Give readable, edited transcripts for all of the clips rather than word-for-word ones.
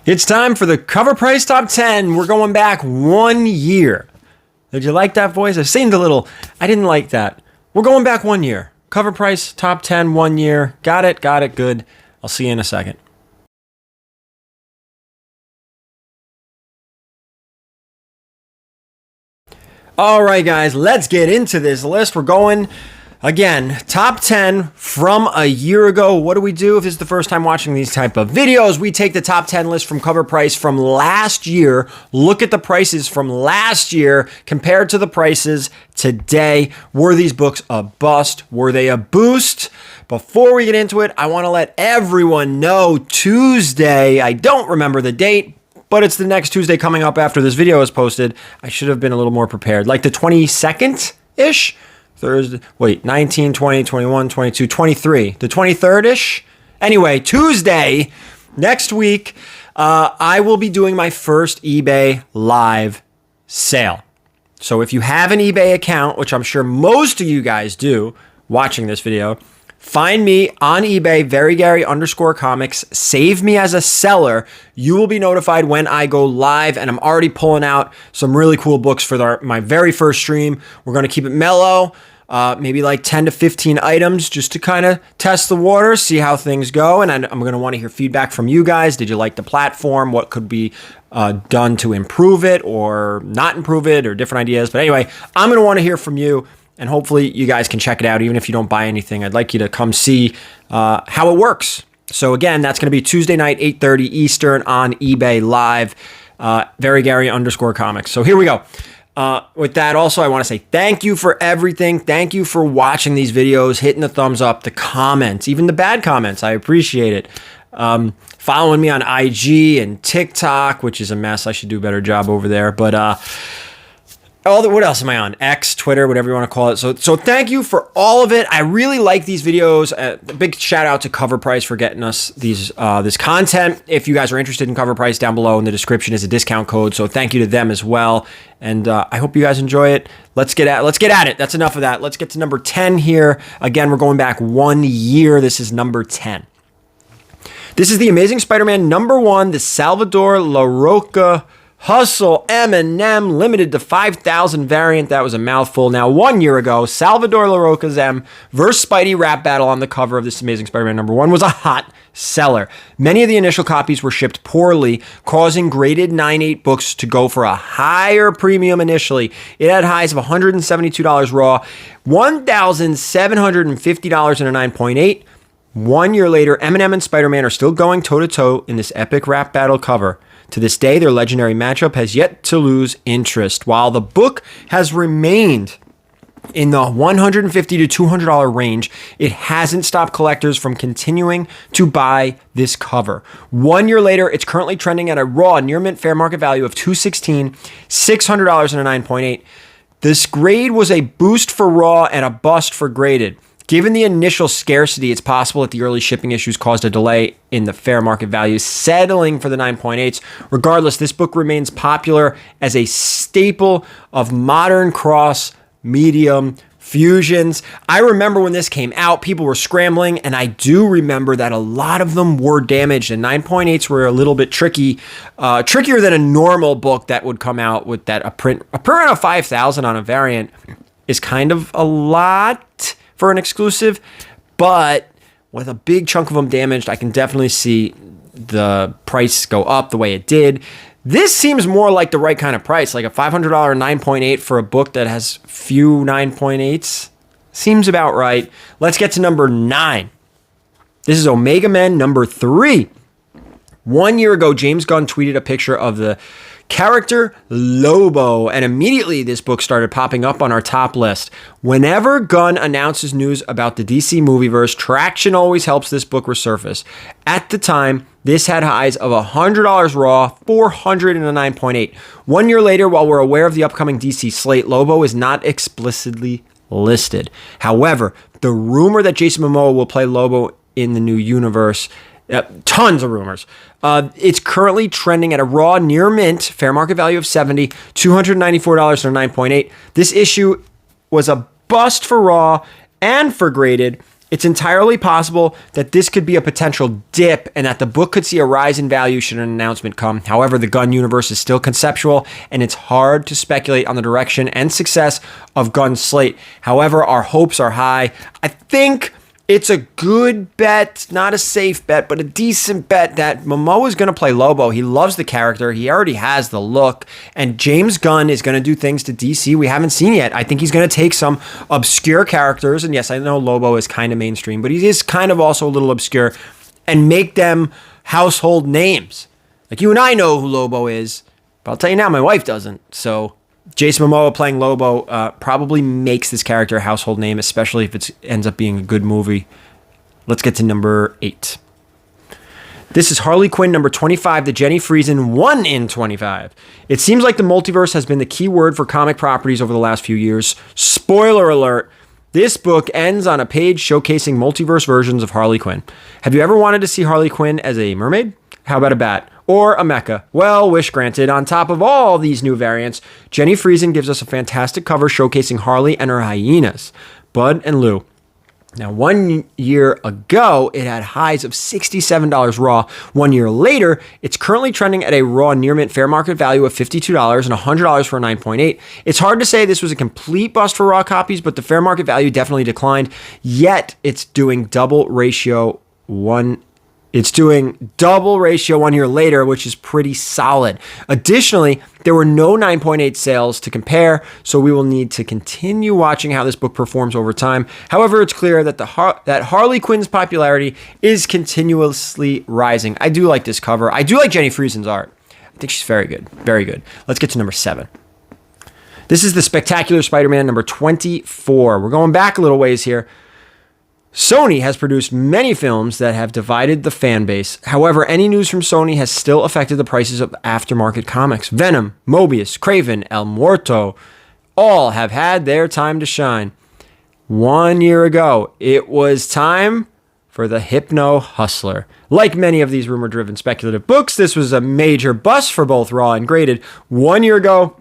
It's time for the Covrprice Top 10. We're going back 1 year. Did you like that voice? I seemed a little, I didn't like that. We're going back 1 year. Covrprice Top 10, 1 year. Got it, good. I'll see you in a second. All right, guys, let's get into this list. We're going, again, top 10 from a year ago. What do we do if this is the first time watching these type of videos? We take the top 10 list from Covrprice from last year, look at the prices from last year compared to the prices today. Were these books a bust? Were they a boost? Before we get into it, I want to let everyone know Tuesday, I don't remember the date, but it's the next Tuesday coming up after this video is posted. I should have been a little more prepared. Like the 22nd-ish? Thursday, wait, 19, 20, 21, 22, 23. The 23rd-ish? Anyway, Tuesday, next week, I will be doing my first eBay live sale. So if you have an eBay account, which I'm sure most of you guys do watching this video, find me on eBay, VERYGARY_comics. Save me as a seller. You will be notified when I go live, and I'm already pulling out some really cool books for my very first stream. We're going to keep it mellow, maybe like 10 to 15 items just to kind of test the water, see how things go. And I'm going to want to hear feedback from you guys. Did you like the platform? What could be done to improve it or not improve it, or different ideas? But anyway, I'm going to want to hear from you. And hopefully you guys can check it out, even if you don't buy anything. I'd like you to come see how it works. So again, that's going to be Tuesday night, 8:30 Eastern on eBay Live, VERYGARY_comics. So here we go. With that, also, I want to say thank you for everything. Thank you for watching these videos, hitting the thumbs up, the comments, even the bad comments. I appreciate it. Following me on IG and TikTok, which is a mess. I should do a better job over there. But what else am I on? X, Twitter, whatever you want to call it. So thank you for all of it. I really like these videos. A big shout out to Covrprice for getting us this content. If you guys are interested in Covrprice, down below in the description is a discount code. So thank you to them as well. And I hope you guys enjoy it. Let's get at it. That's enough of that. Let's get to number 10 here. Again, we're going back 1 year. This is number 10. This is the Amazing Spider-Man #1, the Salvador Larroca Hustle M&M limited to 5,000 variant. That was a mouthful. Now, 1 year ago, Salvador Larroca's M versus Spidey rap battle on the cover of this Amazing Spider-Man #1 was a hot seller. Many of the initial copies were shipped poorly, causing graded 9.8 books to go for a higher premium initially. It had highs of $172 raw, $1,750 in a 9.8. 1 year later, M&M and Spider-Man are still going toe-to-toe in this epic rap battle cover. To this day, their legendary matchup has yet to lose interest. While the book has remained in the $150 to $200 range, it hasn't stopped collectors from continuing to buy this cover. 1 year later, it's currently trending at a raw near mint fair market value of $216, $600 in a 9.8. This grade was a boost for raw and a bust for graded. Given the initial scarcity, it's possible that the early shipping issues caused a delay in the fair market value, settling for the 9.8s. Regardless, this book remains popular as a staple of modern cross-medium fusions. I remember when this came out, people were scrambling, and I do remember that a lot of them were damaged, and 9.8s were a little bit tricky, trickier than a normal book that would come out with that. A print of 5,000 on a variant is kind of a lot for an exclusive, but with a big chunk of them damaged, I can definitely see the price go up the way it did. This seems more like the right kind of price, like a $500 9.8 for a book that has few 9.8s. Seems about right. Let's get to number 9. This is Omega Men #3. 1 year ago, James Gunn tweeted a picture of the character Lobo, and immediately this book started popping up on our top list. Whenever Gunn announces news about the DC Movieverse, traction always helps this book resurface. At the time, this had highs of $100 raw, $400 in a 9.8. 1 year later, while we're aware of the upcoming DC slate, Lobo is not explicitly listed. However, the rumor that Jason Momoa will play Lobo in the new universe, tons of rumors. It's currently trending at a raw near mint fair market value of $70, $294 for 9.8. This issue was a bust for raw and for graded. It's entirely possible that this could be a potential dip and that the book could see a rise in value should an announcement come. However, the Gunn universe is still conceptual and it's hard to speculate on the direction and success of Gunn's slate. However, our hopes are high. I think it's a good bet, not a safe bet, but a decent bet that Momoa is going to play Lobo. He loves the character. He already has the look. And James Gunn is going to do things to DC we haven't seen yet. I think he's going to take some obscure characters. And yes, I know Lobo is kind of mainstream, but he is kind of also a little obscure, and make them household names. Like you and I know who Lobo is, but I'll tell you now, my wife doesn't. So Jason Momoa playing Lobo probably makes this character a household name, especially if it ends up being a good movie. Let's get to number 8. This is Harley Quinn number 25, the Jenny Friesen 1 in 25. It seems like the multiverse has been the key word for comic properties over the last few years. Spoiler alert, this book ends on a page showcasing multiverse versions of Harley Quinn. Have you ever wanted to see Harley Quinn as a mermaid? How about a bat? Or a mecha? Well, wish granted. On top of all these new variants, Jenny Friesen gives us a fantastic cover showcasing Harley and her hyenas, Bud and Lou. Now, 1 year ago, it had highs of $67 raw. 1 year later, it's currently trending at a raw near mint fair market value of $52 and $100 for a 9.8. It's hard to say this was a complete bust for raw copies, but the fair market value definitely declined. Yet, it's doing double ratio 1 year later, which is pretty solid. Additionally, there were no 9.8 sales to compare, so we will need to continue watching how this book performs over time. However, it's clear that that Harley Quinn's popularity is continuously rising. I do like this cover. I do like Jenny Friesen's art. I think she's very good. Very good. Let's get to number 7. This is the Spectacular Spider-Man number 24. We're going back a little ways here. Sony has produced many films that have divided the fan base. However, any news from Sony has still affected the prices of aftermarket comics. Venom, Mobius, Kraven, El Muerto, all have had their time to shine. 1 year ago, it was time for the Hypno Hustler. Like many of these rumor-driven speculative books, this was a major bust for both Raw and Graded. 1 year ago,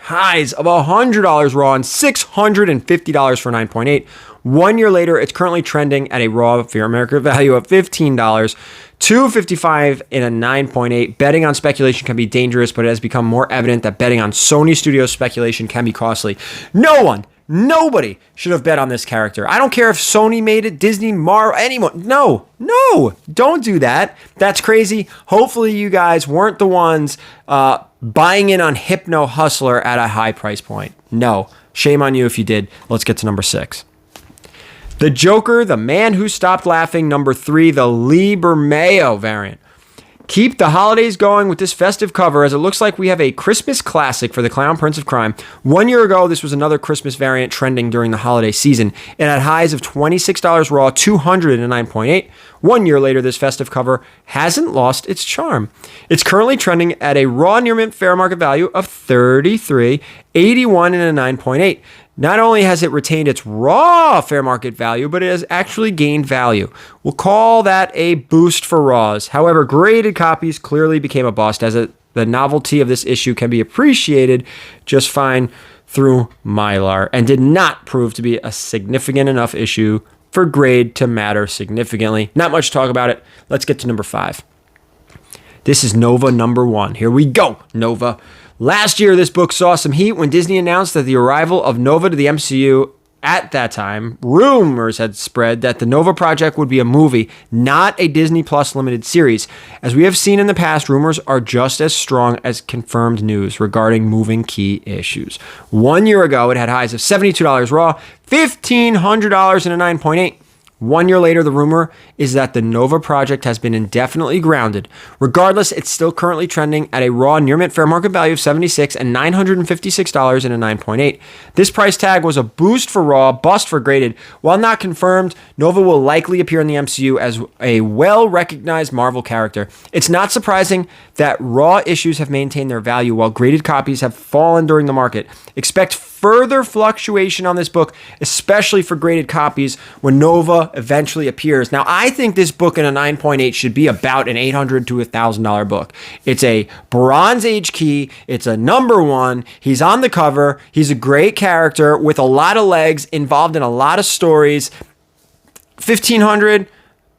highs of $100 raw and $650 for 9.8. 1 year later, it's currently trending at a raw fair market value of $15, $255 in a 9.8. Betting on speculation can be dangerous, but it has become more evident that betting on Sony Studios speculation can be costly. Nobody should have bet on this character. I don't care if Sony made it, Disney, Marvel, anyone. No, don't do that. That's crazy. Hopefully you guys weren't the ones buying in on Hypno Hustler at a high price point. No, shame on you if you did. Let's get to number 6. The Joker, the Man Who Stopped Laughing, number 3, the Lee Bermeo variant. Keep the holidays going with this festive cover, as it looks like we have a Christmas classic for the Clown Prince of Crime. 1 year ago, this was another Christmas variant trending during the holiday season. It had highs of $26 raw, $200 in a 9.8. 1 year later, this festive cover hasn't lost its charm. It's currently trending at a raw near mint fair market value of $33, $81 in a 9.8. Not only has it retained its raw fair market value, but it has actually gained value. We'll call that a boost for raws. However, graded copies clearly became a bust, as the novelty of this issue can be appreciated just fine through Mylar, and did not prove to be a significant enough issue for grade to matter significantly. Not much talk about it. Let's get to number 5. This is Nova number 1. Here we go, Nova. Last year, this book saw some heat when Disney announced that the arrival of Nova to the MCU. At that time, rumors had spread that the Nova project would be a movie, not a Disney Plus limited series. As we have seen in the past, rumors are just as strong as confirmed news regarding moving key issues. 1 year ago, it had highs of $72 raw, $1,500 in a 9.8. 1 year later, the rumor is that the Nova project has been indefinitely grounded. Regardless, it's still currently trending at a raw near mint fair market value of $76 and $956 in a 9.8. This price tag was a boost for raw, bust for graded. While not confirmed, Nova will likely appear in the MCU as a well-recognized Marvel character. It's not surprising that raw issues have maintained their value while graded copies have fallen during the market. Expect further fluctuation on this book, especially for graded copies when Nova eventually appears. Now, I think this book in a 9.8 should be about an $800 to $1,000 book. It's a Bronze Age key. It's a number 1. He's on the cover. He's a great character with a lot of legs, involved in a lot of stories. 1,500,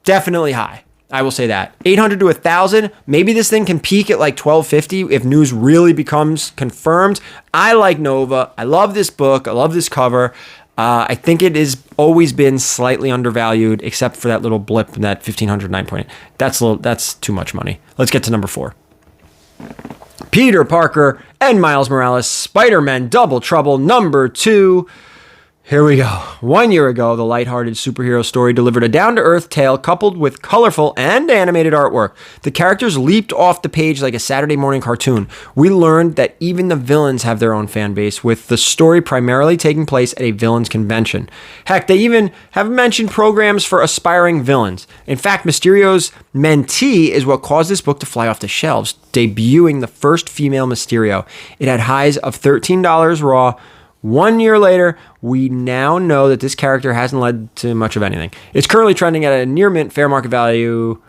definitely high. I will say that. 800 to 1,000, maybe this thing can peak at like 1,250 if news really becomes confirmed. I like Nova. I love this book. I love this cover. I think it has always been slightly undervalued, except for that little blip in that 1,500 9.8. That's too much money. Let's get to number 4. Peter Parker and Miles Morales, Spider-Man Double Trouble, number 2. Here we go. 1 year ago, the lighthearted superhero story delivered a down-to-earth tale coupled with colorful and animated artwork. The characters leaped off the page like a Saturday morning cartoon. We learned that even the villains have their own fan base, with the story primarily taking place at a villains convention. Heck, they even have mentioned programs for aspiring villains. In fact, Mysterio's mentee is what caused this book to fly off the shelves, debuting the first female Mysterio. It had highs of $13 raw. 1 year later, we now know that this character hasn't led to much of anything. It's currently trending at a near mint fair market value,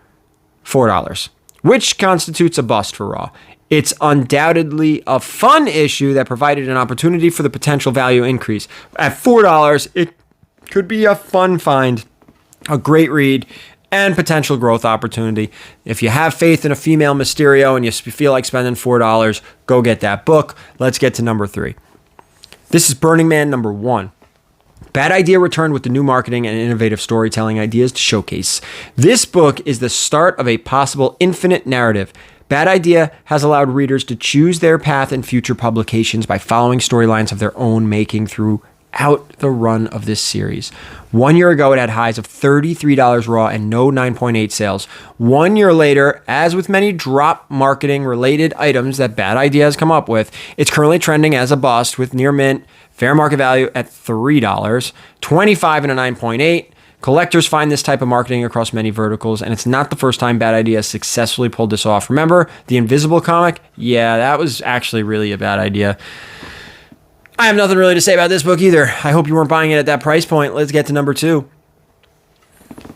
$4, which constitutes a bust for Raw. It's undoubtedly a fun issue that provided an opportunity for the potential value increase. At $4, it could be a fun find, a great read, and potential growth opportunity. If you have faith in a female Mysterio and you feel like spending $4, go get that book. Let's get to number 3. This is Burning Man number 1. Bad Idea returned with the new marketing and innovative storytelling ideas to showcase. This book is the start of a possible infinite narrative. Bad Idea has allowed readers to choose their path in future publications by following storylines of their own making throughout the run of this series. 1 year ago, it had highs of $33 raw and no 9.8 sales. 1 year later, as with many drop marketing related items that Bad Idea has come up with, it's currently trending as a bust with near mint fair market value at $3, 25 and a 9.8. Collectors find this type of marketing across many verticals, and it's not the first time Bad Idea has successfully pulled this off. Remember the Invisible comic? Yeah, that was actually really a bad idea. I have nothing really to say about this book either. I hope you weren't buying it at that price point. Let's get to number 2.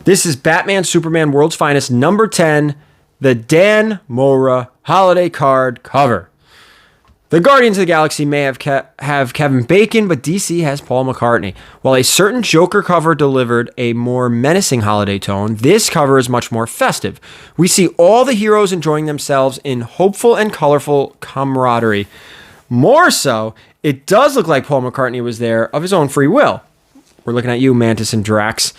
This is Batman Superman World's Finest, number 10, the Dan Mora holiday card cover. The Guardians of the Galaxy may have Kevin Bacon, but DC has Paul McCartney. While a certain Joker cover delivered a more menacing holiday tone, this cover is much more festive. We see all the heroes enjoying themselves in hopeful and colorful camaraderie. More so, it does look like Paul McCartney was there of his own free will. We're looking at you, Mantis and Drax.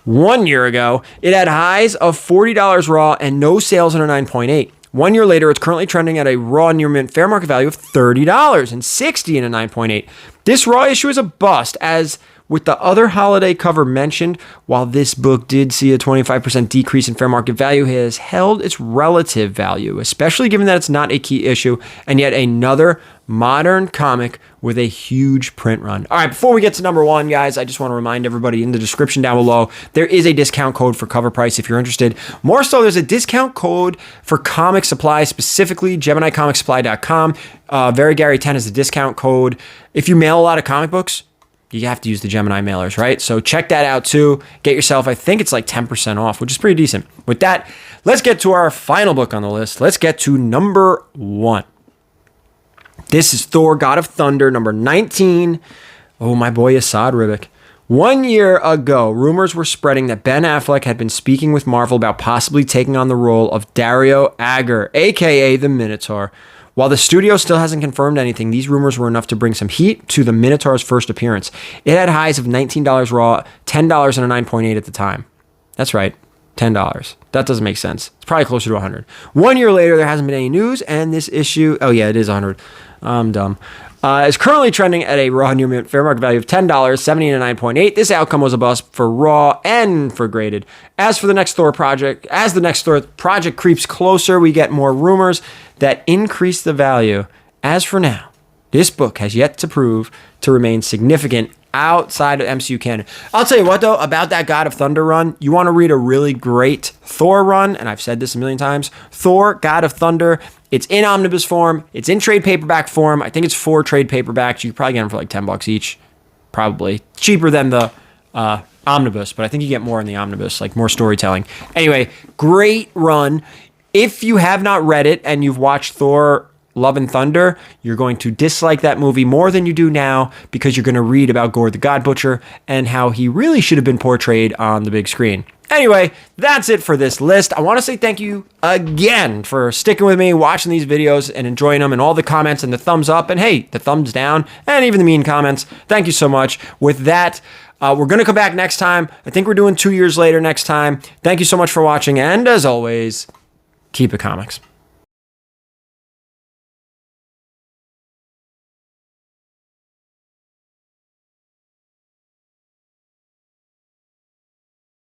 1 year ago, it had highs of $40 raw and no sales in a 9.8. 1 year later, it's currently trending at a raw near mint fair market value of $30 and $60 in a 9.8. This raw issue is a bust, as with the other holiday cover mentioned, while this book did see a 25% decrease in fair market value, it has held its relative value, especially given that it's not a key issue, and yet another modern comic with a huge print run. All right, before we get to number 1, guys, I just want to remind everybody in the description down below, there is a discount code for Covrprice if you're interested. More so, there's a discount code for comic supplies, specifically GeminiComicSupply.com. VERYGARY10 is the discount code. If you mail a lot of comic books, you have to use the Gemini mailers, right? So check that out too. Get yourself, I think it's like 10% off, which is pretty decent. With that, let's get to our final book on the list. Let's get to number 1. This is Thor, God of Thunder, number 19. Oh, my boy, Asad Ribic. 1 year ago, rumors were spreading that Ben Affleck had been speaking with Marvel about possibly taking on the role of Dario Agger, aka the Minotaur. While the studio still hasn't confirmed anything, these rumors were enough to bring some heat to the Minotaur's first appearance. It had highs of $19 raw, $10 and a 9.8 at the time. That's right, $10. That doesn't make sense. It's probably closer to 100. 1 year later, there hasn't been any news, and this issue, oh yeah, it is 100. I'm dumb. Is currently trending at a raw near mint fair market value of $10, 70 and a 9.8. This outcome was a bust for raw and for graded. As the next Thor project creeps closer, we get more rumors that increase the value. As for now, this book has yet to prove to remain significant outside of MCU canon. I'll tell you what, though, about that God of Thunder run, you want to read a really great Thor run, and I've said this a million times, Thor, God of Thunder, it's in omnibus form, it's in trade paperback form, I think it's 4 trade paperbacks, you could probably get them for like $10 each, probably. Cheaper than the omnibus, but I think you get more in the omnibus, like more storytelling. Anyway, great run. If you have not read it and you've watched Thor Love and Thunder, you're going to dislike that movie more than you do now because you're going to read about Gore the God Butcher and how he really should have been portrayed on the big screen. Anyway, that's it for this list. I want to say thank you again for sticking with me, watching these videos and enjoying them, and all the comments and the thumbs up and, hey, the thumbs down and even the mean comments. Thank you so much. With that, we're going to come back next time. I think we're doing 2 years later next time. Thank you so much for watching, and as always, keep it comics.